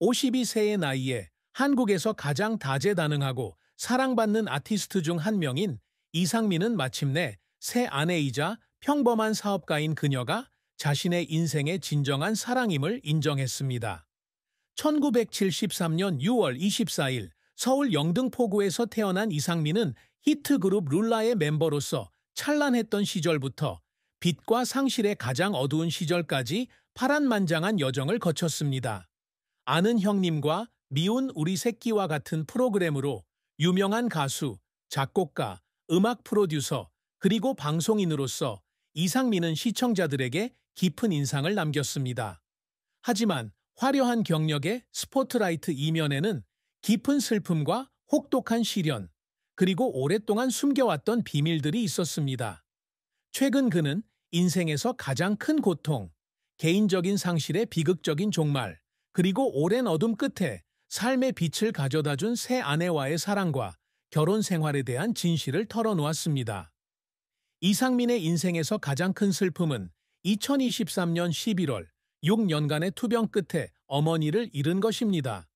52세의 나이에 한국에서 가장 다재다능하고 사랑받는 아티스트 중 한 명인 이상민은 마침내 새 아내이자 평범한 사업가인 그녀가 자신의 인생의 진정한 사랑임을 인정했습니다. 1973년 6월 24일 서울 영등포구에서 태어난 이상민은 히트그룹 룰라의 멤버로서 찬란했던 시절부터 빛과 상실의 가장 어두운 시절까지 파란만장한 여정을 거쳤습니다. 아는 형님과 미운 우리 새끼와 같은 프로그램으로 유명한 가수, 작곡가, 음악 프로듀서, 그리고 방송인으로서 이상민은 시청자들에게 깊은 인상을 남겼습니다. 하지만 화려한 경력의 스포트라이트 이면에는 깊은 슬픔과 혹독한 시련, 그리고 오랫동안 숨겨왔던 비밀들이 있었습니다. 최근 그는 인생에서 가장 큰 고통, 개인적인 상실의 비극적인 종말, 그리고 오랜 어둠 끝에 삶의 빛을 가져다준 새 아내와의 사랑과 결혼 생활에 대한 진실을 털어놓았습니다. 이상민의 인생에서 가장 큰 슬픔은 2023년 11월 6년간의 투병 끝에 어머니를 잃은 것입니다.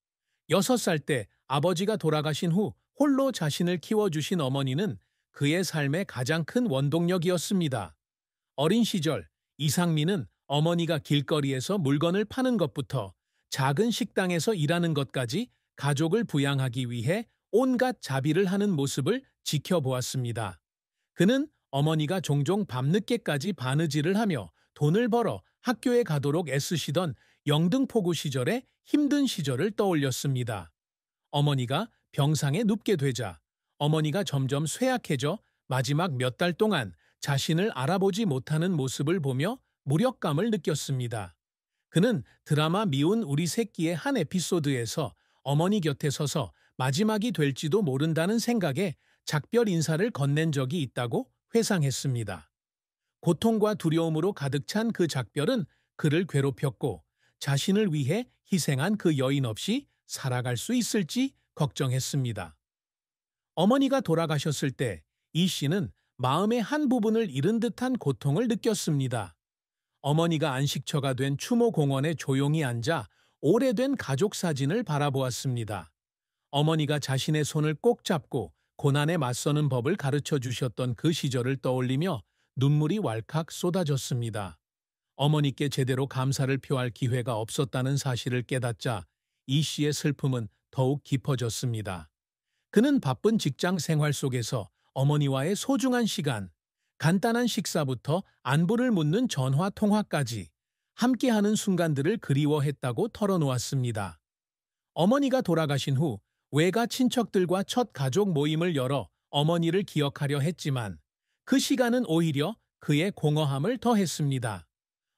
6살 때 아버지가 돌아가신 후 홀로 자신을 키워주신 어머니는 그의 삶의 가장 큰 원동력이었습니다. 어린 시절 이상민은 어머니가 길거리에서 물건을 파는 것부터 작은 식당에서 일하는 것까지 가족을 부양하기 위해 온갖 자비를 하는 모습을 지켜보았습니다. 그는 어머니가 종종 밤늦게까지 바느질을 하며 돈을 벌어 학교에 가도록 애쓰시던 영등포구 시절의 힘든 시절을 떠올렸습니다. 어머니가 병상에 눕게 되자 어머니가 점점 쇠약해져 마지막 몇 달 동안 자신을 알아보지 못하는 모습을 보며 무력감을 느꼈습니다. 그는 드라마 미운 우리 새끼의 한 에피소드에서 어머니 곁에 서서 마지막이 될지도 모른다는 생각에 작별 인사를 건넨 적이 있다고 회상했습니다. 고통과 두려움으로 가득 찬 그 작별은 그를 괴롭혔고 자신을 위해 희생한 그 여인 없이 살아갈 수 있을지 걱정했습니다. 어머니가 돌아가셨을 때 이 씨는 마음의 한 부분을 잃은 듯한 고통을 느꼈습니다. 어머니가 안식처가 된 추모공원에 조용히 앉아 오래된 가족 사진을 바라보았습니다. 어머니가 자신의 손을 꼭 잡고 고난에 맞서는 법을 가르쳐 주셨던 그 시절을 떠올리며 눈물이 왈칵 쏟아졌습니다. 어머니께 제대로 감사를 표할 기회가 없었다는 사실을 깨닫자 이 씨의 슬픔은 더욱 깊어졌습니다. 그는 바쁜 직장 생활 속에서 어머니와의 소중한 시간, 간단한 식사부터 안부를 묻는 전화 통화까지 함께하는 순간들을 그리워했다고 털어놓았습니다. 어머니가 돌아가신 후 외가 친척들과 첫 가족 모임을 열어 어머니를 기억하려 했지만 그 시간은 오히려 그의 공허함을 더했습니다.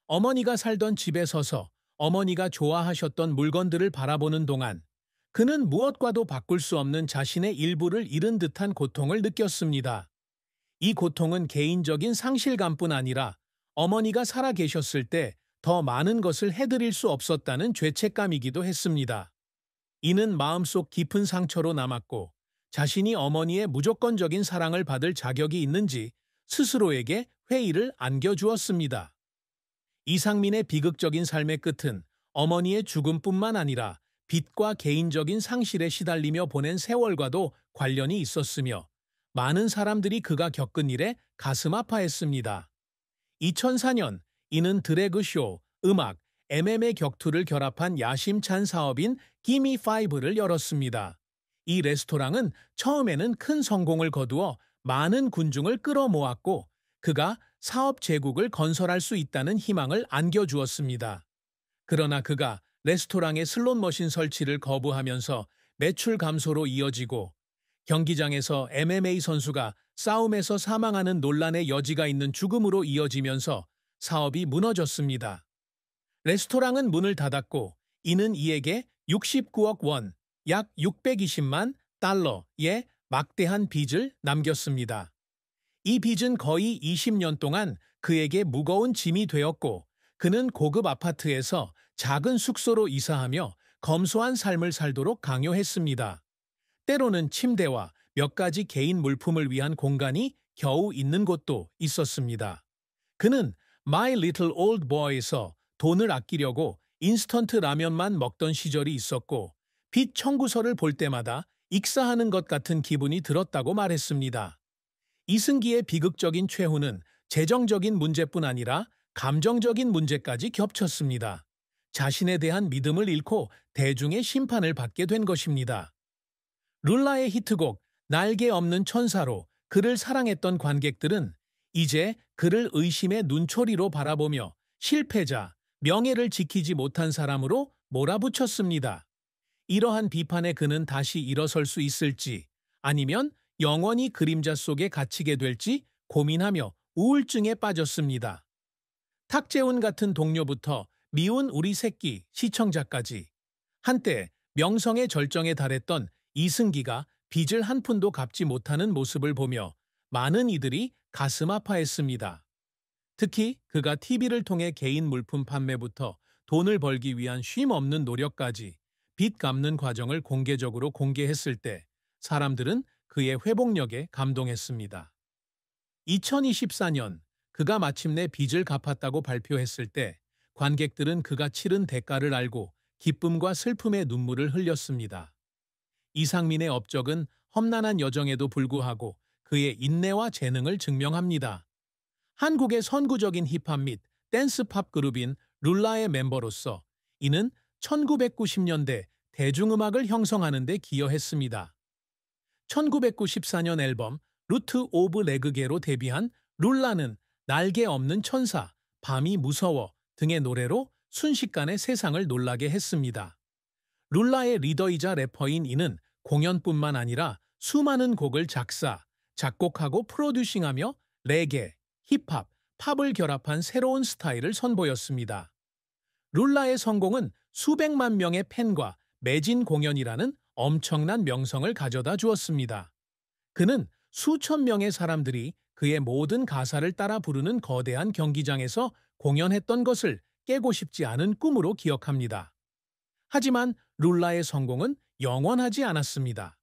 어머니가 살던 집에 서서 어머니가 좋아하셨던 물건들을 바라보는 동안 그는 무엇과도 바꿀 수 없는 자신의 일부를 잃은 듯한 고통을 느꼈습니다. 이 고통은 개인적인 상실감뿐 아니라 어머니가 살아 계셨을 때 더 많은 것을 해드릴 수 없었다는 죄책감이기도 했습니다. 이는 마음속 깊은 상처로 남았고 자신이 어머니의 무조건적인 사랑을 받을 자격이 있는지 스스로에게 회의를 안겨주었습니다. 이상민의 비극적인 삶의 끝은 어머니의 죽음뿐만 아니라 빚과 개인적인 상실에 시달리며 보낸 세월과도 관련이 있었으며 많은 사람들이 그가 겪은 일에 가슴 아파했습니다. 2004년 이는 드래그 쇼, 음악, MMA 격투를 결합한 야심찬 사업인 기미5를 열었습니다. 이 레스토랑은 처음에는 큰 성공을 거두어 많은 군중을 끌어모았고 그가 사업 제국을 건설할 수 있다는 희망을 안겨주었습니다. 그러나 그가 레스토랑의 슬롯 머신 설치를 거부하면서 매출 감소로 이어지고 경기장에서 MMA 선수가 싸움에서 사망하는 논란의 여지가 있는 죽음으로 이어지면서 사업이 무너졌습니다. 레스토랑은 문을 닫았고 이는 이에게 69억 원, 약 620만 달러의 막대한 빚을 남겼습니다. 이 빚은 거의 20년 동안 그에게 무거운 짐이 되었고 그는 고급 아파트에서 작은 숙소로 이사하며 검소한 삶을 살도록 강요했습니다. 때로는 침대와 몇 가지 개인 물품을 위한 공간이 겨우 있는 곳도 있었습니다. 그는 My Little Old Boy에서 돈을 아끼려고 인스턴트 라면만 먹던 시절이 있었고 빛 청구서를 볼 때마다 익사하는 것 같은 기분이 들었다고 말했습니다. 이승기의 비극적인 최후는 재정적인 문제뿐 아니라 감정적인 문제까지 겹쳤습니다. 자신에 대한 믿음을 잃고 대중의 심판을 받게 된 것입니다. 룰라의 히트곡 날개 없는 천사로 그를 사랑했던 관객들은 이제 그를 의심의 눈초리로 바라보며 실패자, 명예를 지키지 못한 사람으로 몰아붙였습니다. 이러한 비판에 그는 다시 일어설 수 있을지 아니면 영원히 그림자 속에 갇히게 될지 고민하며 우울증에 빠졌습니다. 탁재훈 같은 동료부터 미운 우리 새끼 시청자까지 한때 명성의 절정에 달했던 이승기가 빚을 한 푼도 갚지 못하는 모습을 보며 많은 이들이 가슴 아파했습니다. 특히 그가 TV를 통해 개인 물품 판매부터 돈을 벌기 위한 쉼 없는 노력까지 빚 갚는 과정을 공개적으로 공개했을 때 사람들은 그의 회복력에 감동했습니다. 2024년 그가 마침내 빚을 갚았다고 발표했을 때 관객들은 그가 치른 대가를 알고 기쁨과 슬픔의 눈물을 흘렸습니다. 이상민의 업적은 험난한 여정에도 불구하고 그의 인내와 재능을 증명합니다. 한국의 선구적인 힙합 및 댄스팝 그룹인 룰라의 멤버로서 이는 1990년대 대중음악을 형성하는 데 기여했습니다. 1994년 앨범 루트 오브 레그게로 데뷔한 룰라는 날개 없는 천사, 밤이 무서워 등의 노래로 순식간에 세상을 놀라게 했습니다. 룰라의 리더이자 래퍼인 이는 공연뿐만 아니라 수많은 곡을 작사, 작곡하고 프로듀싱하며 레게, 힙합, 팝을 결합한 새로운 스타일을 선보였습니다. 룰라의 성공은 수백만 명의 팬과 매진 공연이라는 엄청난 명성을 가져다 주었습니다. 그는 수천 명의 사람들이 그의 모든 가사를 따라 부르는 거대한 경기장에서 공연했던 것을 깨고 싶지 않은 꿈으로 기억합니다. 하지만 룰라의 성공은 영원하지 않았습니다.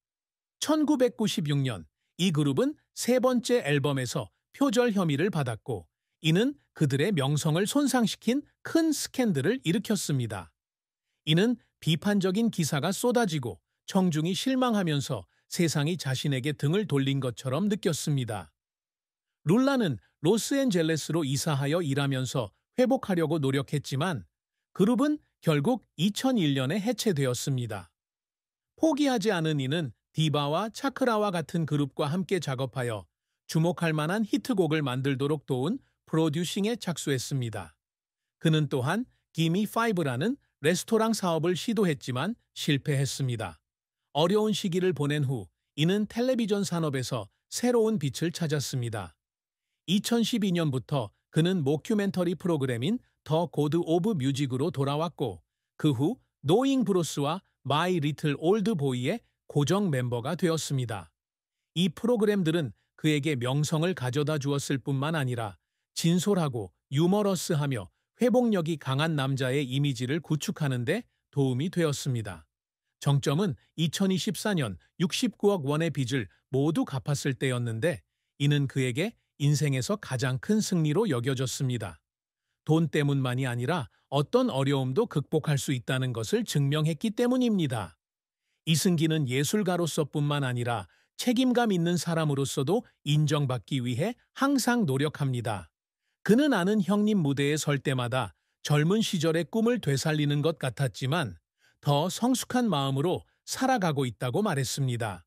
1996년 이 그룹은 세 번째 앨범에서 표절 혐의를 받았고 이는 그들의 명성을 손상시킨 큰 스캔들을 일으켰습니다. 이는 비판적인 기사가 쏟아지고 청중이 실망하면서 세상이 자신에게 등을 돌린 것처럼 느꼈습니다. 룰라는 로스앤젤레스로 이사하여 일하면서 회복하려고 노력했지만 그룹은 결국 2001년에 해체되었습니다. 포기하지 않은 이는 디바와 차크라와 같은 그룹과 함께 작업하여 주목할 만한 히트곡을 만들도록 도운 프로듀싱에 착수했습니다. 그는 또한 기미 5라는 레스토랑 사업을 시도했지만 실패했습니다. 어려운 시기를 보낸 후 이는 텔레비전 산업에서 새로운 빛을 찾았습니다. 2012년부터 그는 모큐멘터리 프로그램인 더 고드 오브 뮤직으로 돌아왔고 그 후 노잉 브로스와 마이 리틀 올드 보이의 고정 멤버가 되었습니다. 이 프로그램들은 그에게 명성을 가져다 주었을 뿐만 아니라 진솔하고 유머러스하며 회복력이 강한 남자의 이미지를 구축하는 데 도움이 되었습니다. 정점은 2024년 69억 원의 빚을 모두 갚았을 때였는데 이는 그에게 인생에서 가장 큰 승리로 여겨졌습니다. 돈 때문만이 아니라 어떤 어려움도 극복할 수 있다는 것을 증명했기 때문입니다. 이승기는 예술가로서뿐만 아니라 책임감 있는 사람으로서도 인정받기 위해 항상 노력합니다. 그는 아는 형님 무대에 설 때마다 젊은 시절의 꿈을 되살리는 것 같았지만 더 성숙한 마음으로 살아가고 있다고 말했습니다.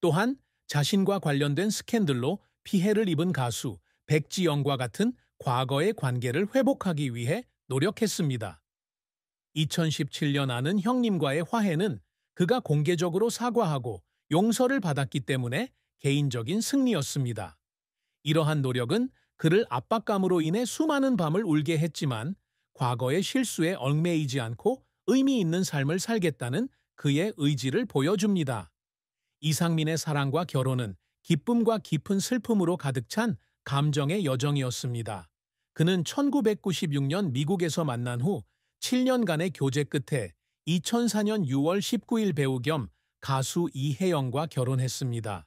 또한 자신과 관련된 스캔들로 피해를 입은 가수 백지영과 같은 과거의 관계를 회복하기 위해 노력했습니다. 2017년 아는 형님과의 화해는 그가 공개적으로 사과하고 용서를 받았기 때문에 개인적인 승리였습니다. 이러한 노력은 그를 압박감으로 인해 수많은 밤을 울게 했지만 과거의 실수에 얽매이지 않고 의미 있는 삶을 살겠다는 그의 의지를 보여줍니다. 이상민의 사랑과 결혼은 기쁨과 깊은 슬픔으로 가득 찬 감정의 여정이었습니다. 그는 1996년 미국에서 만난 후 7년간의 교제 끝에 2004년 6월 19일 배우 겸 가수 이혜영과 결혼했습니다.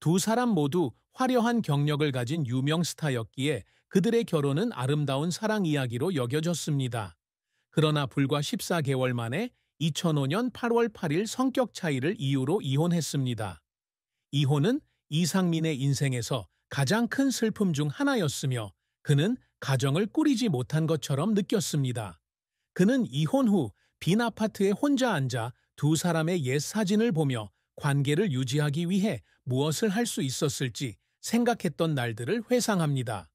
두 사람 모두 화려한 경력을 가진 유명 스타였기에 그들의 결혼은 아름다운 사랑 이야기로 여겨졌습니다. 그러나 불과 14개월 만에 2005년 8월 8일 성격 차이를 이유로 이혼했습니다. 이혼은 이상민의 인생에서 가장 큰 슬픔 중 하나였으며 그는 가정을 꾸리지 못한 것처럼 느꼈습니다. 그는 이혼 후 빈 아파트에 혼자 앉아 두 사람의 옛 사진을 보며 관계를 유지하기 위해 무엇을 할 수 있었을지 생각했던 날들을 회상합니다.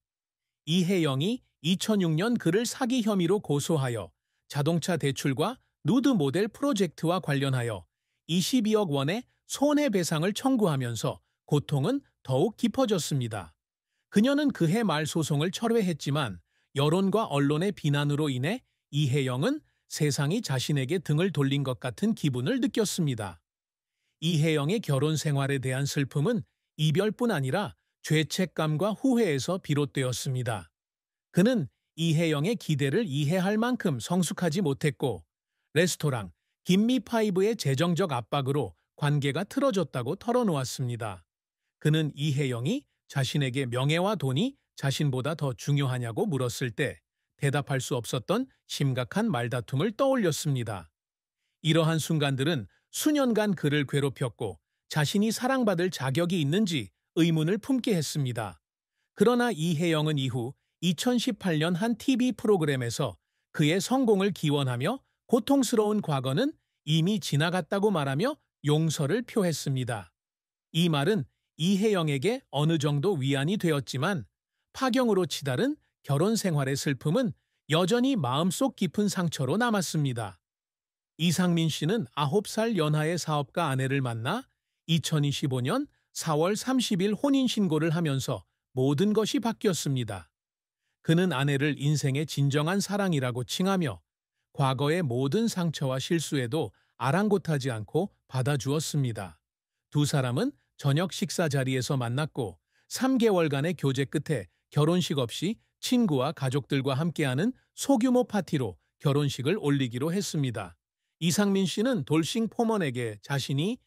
이혜영이 2006년 그를 사기 혐의로 고소하여 자동차 대출과 누드 모델 프로젝트와 관련하여 22억 원의 손해배상을 청구하면서 고통은 더욱 깊어졌습니다. 그녀는 그해 말 소송을 철회했지만 여론과 언론의 비난으로 인해 이혜영은 세상이 자신에게 등을 돌린 것 같은 기분을 느꼈습니다. 이혜영의 결혼 생활에 대한 슬픔은 이별뿐 아니라 죄책감과 후회에서 비롯되었습니다. 그는 이혜영의 기대를 이해할 만큼 성숙하지 못했고 레스토랑 김미파이브의 재정적 압박으로 관계가 틀어졌다고 털어놓았습니다. 그는 이혜영이 자신에게 명예와 돈이 자신보다 더 중요하냐고 물었을 때 대답할 수 없었던 심각한 말다툼을 떠올렸습니다. 이러한 순간들은 수년간 그를 괴롭혔고 자신이 사랑받을 자격이 있는지 의문을 품게 했습니다. 그러나 이혜영은 이후 2018년 한 TV 프로그램에서 그의 성공을 기원하며 고통스러운 과거는 이미 지나갔다고 말하며 용서를 표했습니다. 이 말은 이혜영에게 어느 정도 위안이 되었지만 파경으로 치달은 결혼 생활의 슬픔은 여전히 마음속 깊은 상처로 남았습니다. 이상민 씨는 9살 연하의 사업가 아내를 만나 2025년 4월 30일 혼인신고를 하면서 모든 것이 바뀌었습니다. 그는 아내를 인생의 진정한 사랑이라고 칭하며 과거의 모든 상처와 실수에도 아랑곳하지 않고 받아주었습니다. 두 사람은 저녁 식사 자리에서 만났고 3개월간의 교제 끝에 결혼식 없이 친구와 가족들과 함께하는 소규모 파티로 결혼식을 올리기로 했습니다. 이상민 씨는 돌싱 포먼에게 자신이